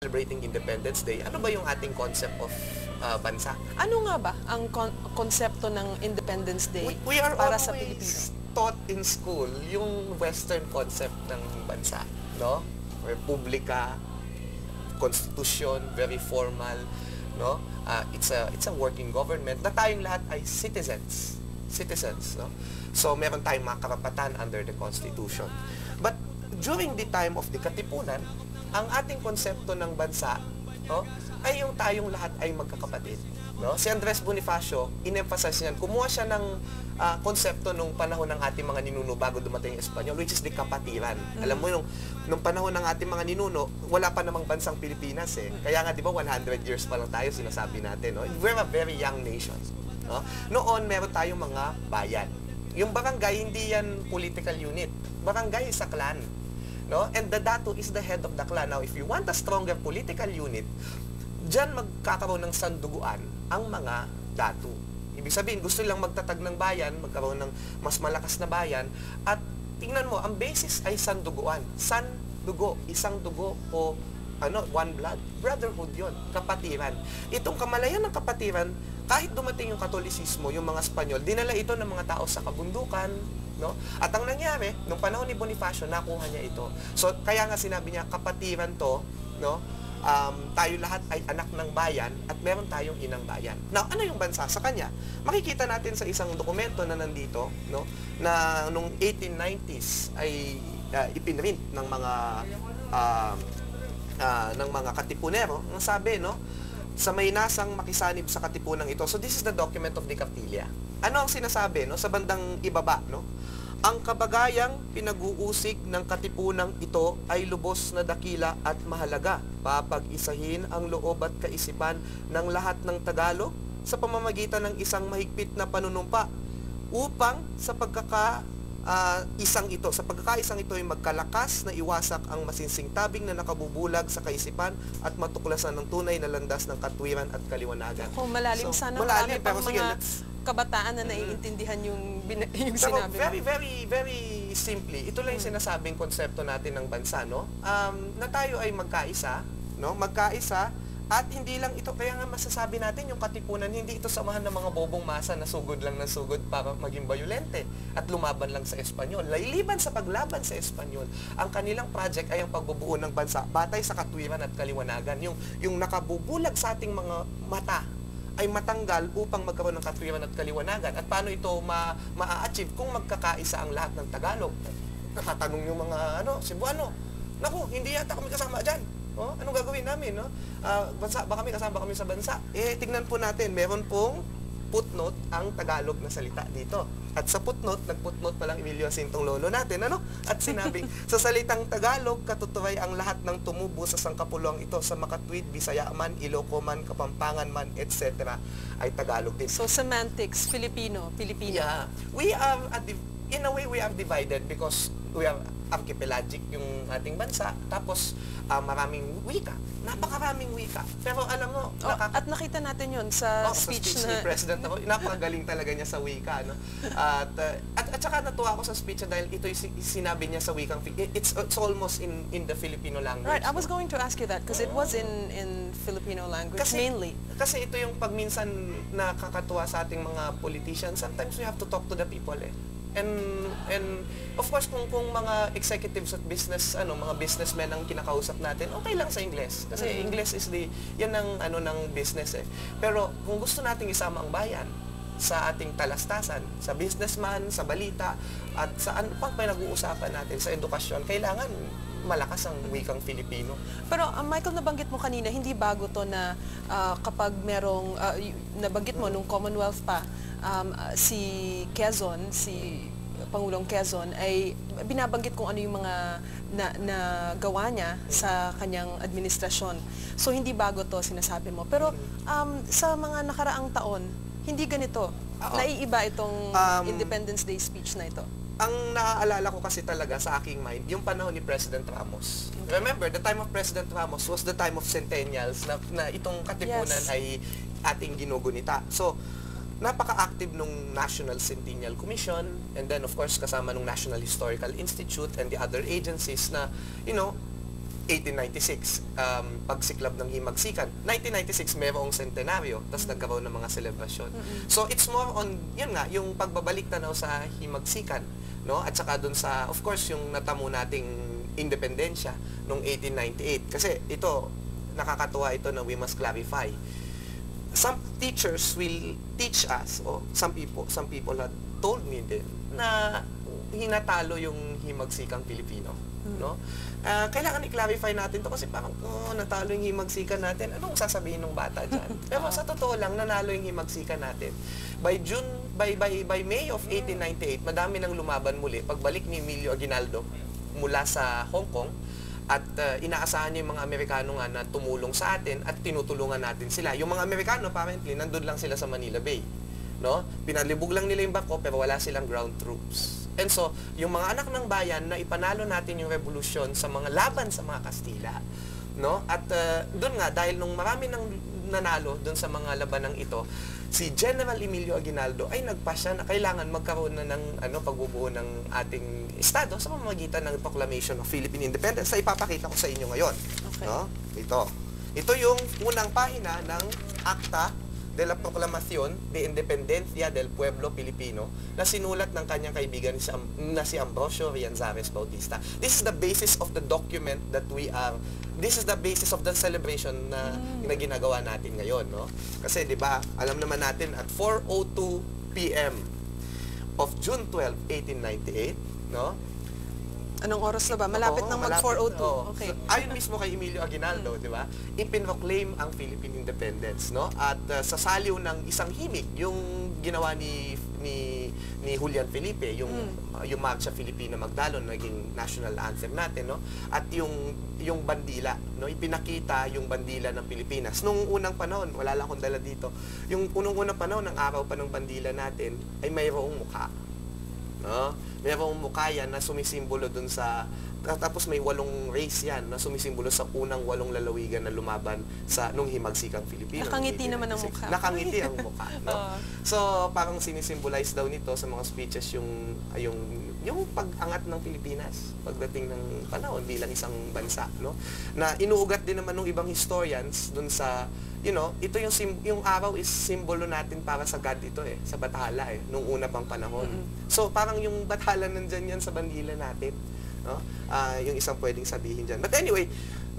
celebrating Independence Day, ano ba yung ating concept of bansa? Ano nga ba ang konsepto ng Independence Day We are para always sa Pilipino? taught in school yung Western concept ng bansa, no? Republika, constitution, very formal, no? It's a working government na tayong lahat ay citizens, no? So meron tayong mga karapatan under the Constitution. But during the time of the Katipunan, ang ating konsepto ng bansa, no, ay yung tayong lahat ay magkakapatid. No? Si Andres Bonifacio, in-emphasize niyan, kumuha siya ng konsepto nung panahon ng ating mga ninuno bago dumating yung Espanyol, which is the kapatiran. Alam mo, nung panahon ng ating mga ninuno, wala pa namang bansang Pilipinas eh. Kaya nga, di ba, 100 years pa lang tayo, sinasabi natin. No? We're a very young nation. No? Noon, meron tayong mga bayan. Yung barangay, hindi yan political unit. Barangay is a clan. No? And the Datu is the head of the clan. Now, if you want a stronger political unit, dyan magkakaroon ng sanduguan ang mga Datu. Ibig sabihin, gusto nilang magtatag ng bayan, magkaroon ng mas malakas na bayan, at tingnan mo, ang basis ay sanduguan. Sandugo, isang dugo o one blood. Brotherhood yon, kapatiran. Itong kamalayan ng kapatiran, kahit dumating yung Katolisismo, yung mga Espanyol, dinala ito ng mga tao sa kabundukan, no? At ang nangyari, nung panahon ni Bonifacio, nakuha niya ito. So, kaya nga sinabi niya, kapatiran to, no? Tayo lahat ay anak ng bayan at meron tayong inang bayan. Now, ano yung bansa sa kanya? Makikita natin sa isang dokumento na nandito, no? Na nung 1890s ay ipinrint ng mga katipunero. Ang sabi, no? Sa may nasang makisanib sa katipunang ito. So, this is the document of the Kapilya. Ano ang sinasabi, no? Sa bandang ibaba, no? Ang kabagayang pinag-uusig ng katipunang ito ay lubos na dakila at mahalaga. Papag-isahin ang loob at kaisipan ng lahat ng Tagalog sa pamamagitan ng isang mahigpit na panunumpa upang sa pagkakaisang ito ay magkalakas na iwasak ang masinsing tabing na nakabubulag sa kaisipan at matuklasan ng tunay na landas ng katwiran at kaliwanagan. Kung malalim So, sana, malalim, marami pang pero sige, mga kabataan na naiintindihan yung sinabi mo. Very simply, ito lang yung sinasabing konsepto natin ng bansa, no? Na tayo ay magkaisa, no? Magkaisa, at hindi lang ito, kaya nga masasabi natin yung katipunan, hindi ito samahan ng mga bobong masa na sugod lang ng sugod para maging bayolente at lumaban lang sa Espanyol. Lailiban sa paglaban sa Espanyol, ang kanilang project ay ang pagbubuo ng bansa batay sa katwiran at kaliwanagan. Yung nakabubulag sa ating mga mata ay matanggal upang magkaroon ng katwiran at kaliwanagan. At paano ito ma-achieve kung magkakaisa ang lahat ng Tagalog? Nakatanong yung mga Cebuano, naku, hindi yata kami kasama dyan. Oh, anong gagawin namin, no? Bansa ba kami, kasama kami sa bansa? Tignan po natin, meron pong footnote ang Tagalog na salita dito. At sa footnote, nag-footnote pa lang Emilio Sintong Lolo natin, ano? At sinabing, sa salitang Tagalog, katuturay ang lahat ng tumubo sa sangkapuluang ito sa Makatwid, Bisaya man, Iloco man, Kapampangan man, etc. ay Tagalog din. So, semantics, Filipino. Yeah. In a way, we are divided because we are archipelagic yung ating bansa, tapos maraming wika, napakaraming wika. Pero alam mo, at nakita natin yun sa speech ni President ako, napakagaling talaga niya sa wika, no? At saka natuwa ako sa speech niya dahil ito yung sinabi niya sa wikang, it's almost in the Filipino language. Right, I was going to ask you that because it was in Filipino language mainly. Kasi ito yung pagminsan nakakatuwa sa ating mga politicians, sometimes we have to talk to the people eh. And of course kung mga executives at business mga businessmen ang kinakausap natin, okay lang sa English kasi English is yan ang ng business eh. Pero kung gusto nating isama ang bayan sa ating talastasan, sa businessman, sa balita at sa ano pang pinag-uusapan natin sa edukasyon, kailangan malakas ang wikang Filipino. Pero Michael, nabanggit mo kanina, hindi bago to na kapag merong nabanggit mo nung Commonwealth pa, si Pangulong Quezon ay binabanggit kung ano yung mga nagawa niya sa kanyang administrasyon. So, hindi bago to sinasabi mo. Pero sa mga nakaraang taon, hindi ganito. Naiiba itong Independence Day speech na ito. Ang naaalala ko kasi talaga sa aking mind, yung panahon ni President Ramos. Remember, the time of President Ramos was the time of centennials na itong katipunan ay ating ginugunita. So, napaka-active nung National Centennial Commission and then of course kasama nung National Historical Institute and the other agencies na, 1896, pagsiklab ng himagsikan. 1996, mayroong centenaryo, tapos nagkaroon ng mga selebrasyon. So, it's more on, yun nga, yung pagbabalik tanaw sa himagsikan, no? At saka dun sa, of course, yung natamo nating independensya noong 1898. Kasi ito, nakakatuwa ito na we must clarify. Some teachers will teach us, or some people had told me din, na hinatalo yung himagsikang Pilipino. No? Kailangan i-clarify natin to kasi parang, natalo yung himagsikan natin. Anong sasabihin ng bata dyan? Pero sa totoo lang, nanalo yung himagsikan natin. By May of 1898, madami nang lumaban muli. Pagbalik ni Emilio Aguinaldo mula sa Hong Kong, at inaasahan niya yung mga Amerikano nga na tumulong sa atin at tinutulungan natin sila. Yung mga Amerikano, apparently, nandun lang sila sa Manila Bay. No? Pinalibog lang nila yung bako pero wala silang ground troops. And so, yung mga anak ng bayan na ipanalo natin yung revolusyon sa mga laban sa mga Kastila. No? At doon nga, dahil nung marami nang nanalo doon sa mga labanang ito, si General Emilio Aguinaldo ay nagpasya na kailangan magkaroon na ng pagbubuo ng ating estado sa pamamagitan ng Proclamation of Philippine Independence. Sa ipapakita ko sa inyo ngayon. Okay. No? Ito yung unang pahina ng Acta de la Proclamación de Independencia del Pueblo Filipino na sinulat ng kanyang kaibigan na si Ambrosio Rianzares Bautista. This is the basis of the document that this is the basis of the celebration na ginagawa natin ngayon, no? Kasi 'di ba, alam naman natin at 4:02 PM of June 12, 1898, no? Anong oras na ba? Malapit nang mag 4:02. Okay. So, ayon mismo kay Emilio Aguinaldo, di ba? Ipinoclaim ang Philippine Independence, no? At sa saliw ng isang himig, yung ginawa ni Julian Felipe, yung Marcha Filipina Magdalon, naging national anthem natin, no? At yung bandila, no? Ipinakita yung bandila ng Pilipinas. Nung unang panahon, wala lang akong dala dito. Yung unang panahon ng araw pa ng bandila natin ay mayroong mukha. No? Mayroong mukha yan na sumisimbolo dun sa, tapos may 8 race yan na sumisimbolo sa unang 8 lalawigan na lumaban sa nung himagsikang Pilipino. Nakangiti naman ang mukha. Nakangiti ang mukha, no? So, parang sinisimbolize daw nito sa mga speeches yung pag-angat ng Pilipinas pagdating ng panahon bilang isang bansa, no? Na inuugat din naman ng ibang historians dun sa, ito yung araw is simbolo natin para sa God ito sa Bathala nung una pang panahon. So parang yung Bathala nandyan yan sa bandila natin, no? Yung isang pwedeng sabihin dyan. But anyway,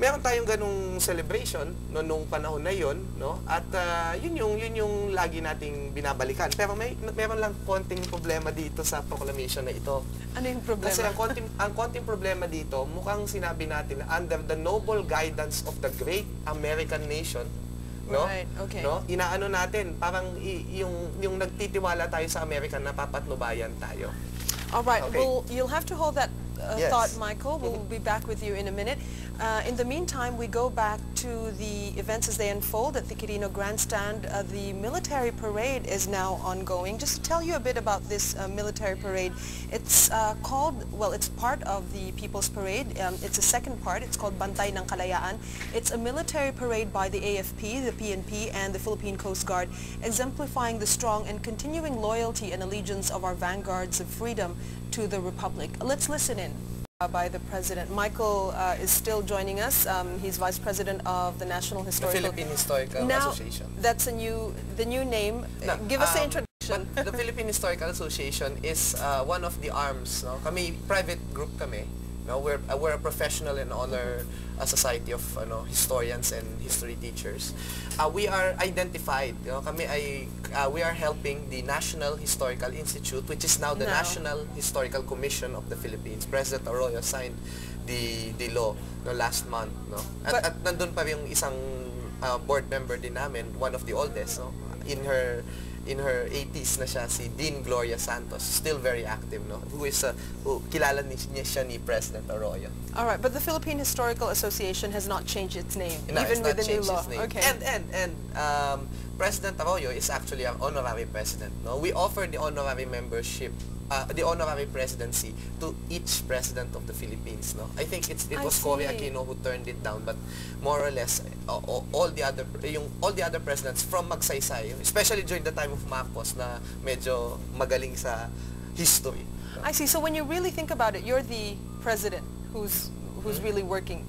meron tayong ganung celebration nung panahon na yon, no? At yun yung lagi nating binabalikan. Pero meron lang konting problema dito sa proclamation na ito. Ano yung problema? Kasi ang konting problema dito, mukhang sinabi natin na under the noble guidance of the great American nation, no? Right, okay. No? Inaano natin, parang yung nagtitiwala tayo sa Amerika na papatnubayan tayo. All right. Okay. Well, you'll have to hold that Yes. thought, Michael. We'll be back with you in a minute. In the meantime, we go back to the events as they unfold at the Quirino Grandstand. The military parade is now ongoing. Just to tell you a bit about this military parade, it's it's part of the People's Parade. It's a second part. It's called Bantay ng Kalayaan. It's a military parade by the AFP, the PNP, and the Philippine Coast Guard, exemplifying the strong and continuing loyalty and allegiance of our vanguards of freedom to the Republic. Let's listen in. By the President. Michael is still joining us. He's Vice President of the National Historical... The Philippine Historical Association. That's the new name. No, Give us the introduction. But the Philippine Historical Association is one of the arms. No? Kami, private group kami. No? We're a professional and honor society of historians and history teachers. We are identified. We are helping the National Historical Institute, which is now the National Historical Commission of the Philippines. President Arroyo signed the law last month. No? At nandun pa yung isang board member din namin, one of the oldest. No? In her 80s na siya, si Dean Gloria Santos, still very active, no? Who kilala niya siya ni President Arroyo. All right, but the Philippine Historical Association has not changed its name, No, even it's with not the new changed law. its name. Okay. And President Arroyo is actually an honorary president. No, we offer the honorary membership, the honorary presidency to each president of the Philippines. No, I think it was Cory Aquino who turned it down, but more or less all the other presidents from Magsaysay, especially during the time of Marcos, na medyo magaling sa history. I see. So when you really think about it, you're the president who's really working.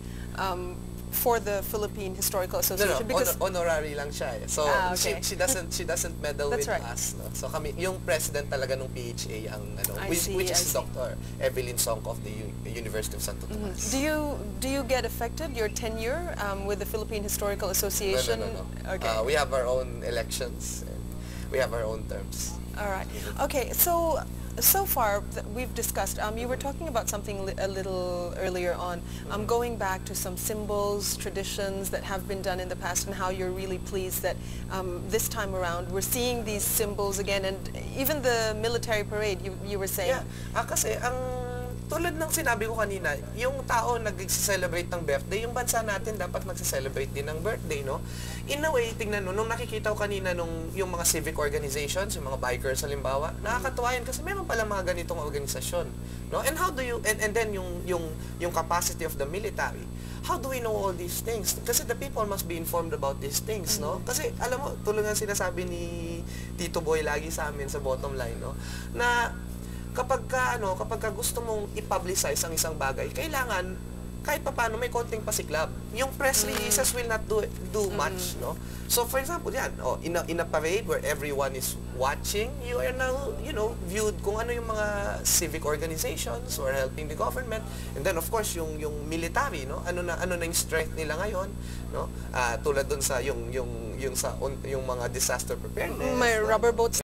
for the Philippine Historical No, Association? Because honorary lang siya eh. So okay. she doesn't meddle That's with right. us, no. So kami yung president talaga ng PHA ang I which see, is I see. Dr. Evelyn Song of the University of Santo Tomas. do you get affected your tenure with the Philippine Historical Association? No. Okay. We have our own elections and we have our own terms. All right. Okay, so far we've discussed, you were talking about something a little earlier on, going back to some symbols, traditions that have been done in the past and how you're really pleased that this time around we're seeing these symbols again, and even the military parade you were saying. Yeah, kasi ang tulad ng sinabi ko kanina, yung tao nag-celebrate ng birthday, yung bansa natin dapat mag-celebrate din ng birthday, no? In a way, tingnan mo, nung nakikita ko kanina yung mga civic organizations, yung mga bikers halimbawa, nakakatuwa yun kasi meron pala mga ganitong organisasyon, no? And how do you, and then yung capacity of the military, how do we know all these things? Kasi the people must be informed about these things, no? Kasi alam mo, tulad ng sinasabi ni Tito Boy lagi sa amin sa bottom line, no? Na kapag ka gusto mong i-publicize ang isang bagay, kailangan kahit papaano may konting pasiklab. Yung press releases will not do much, no? So for example, yan, in a parade where everyone is watching, you are now, viewed kung ano yung mga civic organizations who are helping the government, and then of course yung military, no? Ano na yung strength nila ngayon, no? Tulad dun sa yung mga disaster preparedness. May no? rubber boats